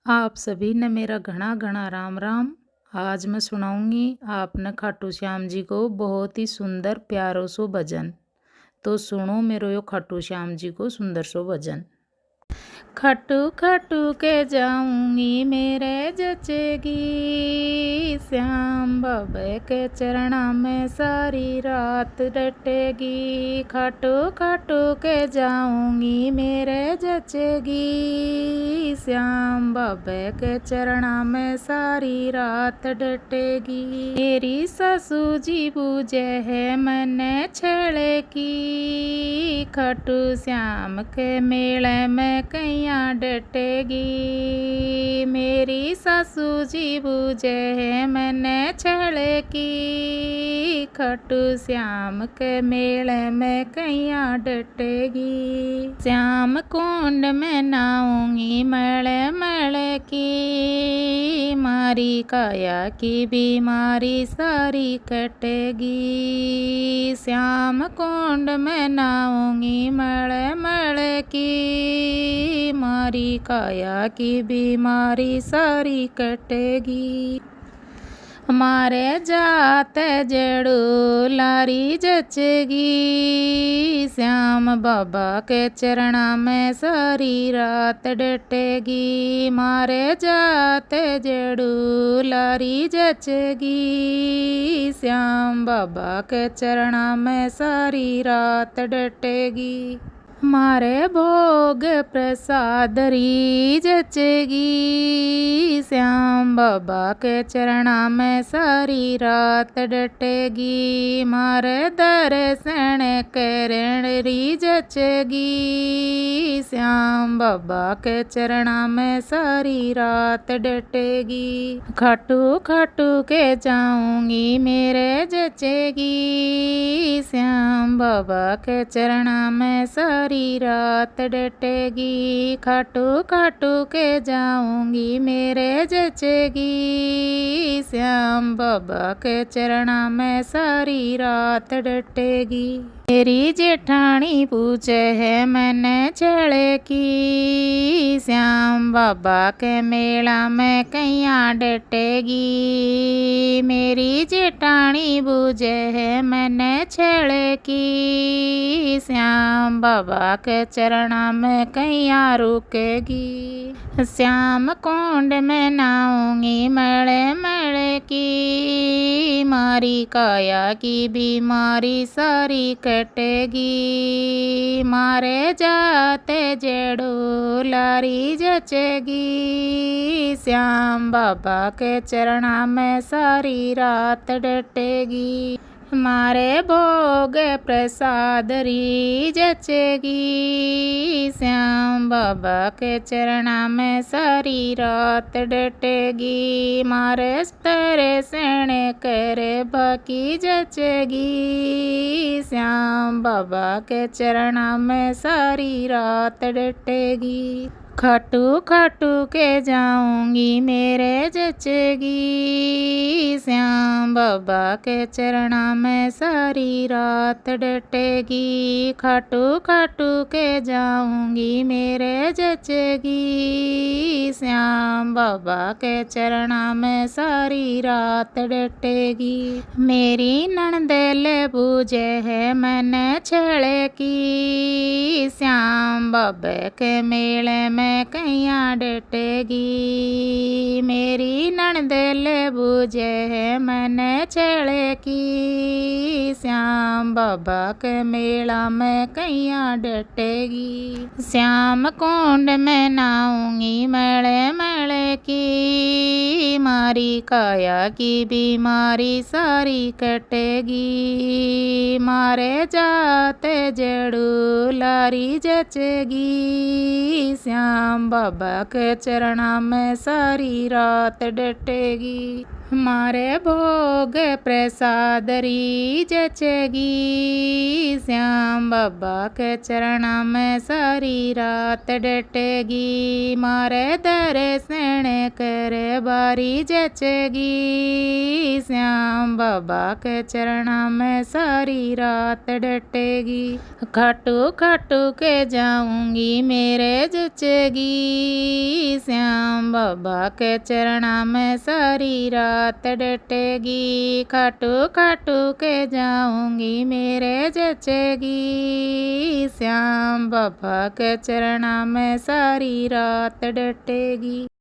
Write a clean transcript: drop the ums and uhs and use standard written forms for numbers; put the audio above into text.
आप सभी ने मेरा घना घना राम राम। आज मैं सुनाऊंगी आपने खाटू श्याम जी को बहुत ही सुंदर प्यारो सो भजन। तो सुनो मेरो यो खाटू श्याम जी को सुंदर सो भजन। खटू खटू के जाऊंगी मेरे जचेगी, श्याम बाबे के चरणा में सारी रात डटेगी। खटू खटू के जाऊंगी मेरे जचेगी, श्याम बाबे के चरणा में सारी रात डटेगी। मेरी सासू जी बूझे है मैंने छेड़े की, खटू श्याम के मेले में कैया डटेगी। मेरी सासू जी बूझे है मैंने छेड़े की, खटू श्याम के मेले में कैया डटेगी। श्याम कुंड में नाऊंगी मेले मेले की, मारी काया की बीमारी सारी कटेगी। श्याम कुंड में नाऊंगी मेले मेले की, मारी काया की बीमारी सारी कटेगी। मारे जाते जड़ू लारी जचेगी, श्याम बाबा के चरणा में सारी रात डटेगी। मारे जाते जड़ू लारी जचेगी, श्याम बाबा के चरणा में सारी रात डटेगी। मारे भोग प्रसाद री जचेगी, श्याम बाबा के चरणा में सारी रात डटेगी। मारे दर्शन करण री जचेगी, श्याम बाबा के चरणा में सारी रात डटेगी। खाटू खाटू के जाऊंगी मेरे जचेगी, श्याम बाबा के चरणा में सारी रात डटेगी। खाटू खाटू के जाऊंगी मेरे जचेगी, श्याम बाबा के चरणा में सारी रात डटेगी। मेरी जेठानी पूछे है मैंने छेड़े की, श्याम बाबा के मेला में कैया डटेगी। मेरी जेठानी बूझे है मैंने छेड़े की, श्याम बाबा के चरणा में कैया रुकेगी। श्याम कुंड में नाऊंगी मेले मेले की, मारी काया की बीमारी सारी कटेगी। मारे जाते जड़ो लारी जचेगी, श्याम बाबा के चरणा में सारी रात डटेगी। मारे भोग प्रसाद री जचेगी, श्याम बाबा के चरणा में सारी रात डटेगी। मारे तेरे सेणे करे बाकी जचेगी, श्याम बाबा के चरणा में सारी रात डटेगी। खाटू खाटू के जाऊंगी मेरे जचेगी, श्याम बाबा के चरणा में सारी रात डटेगी। खाटू खाटू के जाऊंगी मेरे जचेगी, श्याम बाबा के चरणा में सारी रात डटेगी। मेरी ननदेल बूझे है मैंने छेड़े की, श्याम बाबा के मेले में कैया डटेगी। मेरी ननदेल बूझे है मैंने छेड़े की, श्याम बाबा के मेला में कैया डटेगी। श्याम कुंड में नाऊंगी मेले मेले की, मारी काया की बीमारी सारी कटेगी। मारे जाते जड़ू लारी जचेगी, श्याम बाबा के चरणा में सारी रात डटेगी। मारे भोग प्रसाद री जचेगी, श्याम बाबा के चरणा में सारी रात डटेगी। मारे दर्शन करे बारी जचेगी, श्याम बाबा के चरणा में सारी रात डटेगी। खाटू खाटू के जाऊंगी मेरे जचेगी, श्याम बाबा के चरणा में सारी रात डटेगी, खाटू खाटू के जाऊंगी मेरे जचेगी। श्याम बाबा के चरणा में सारी रात डटेगी।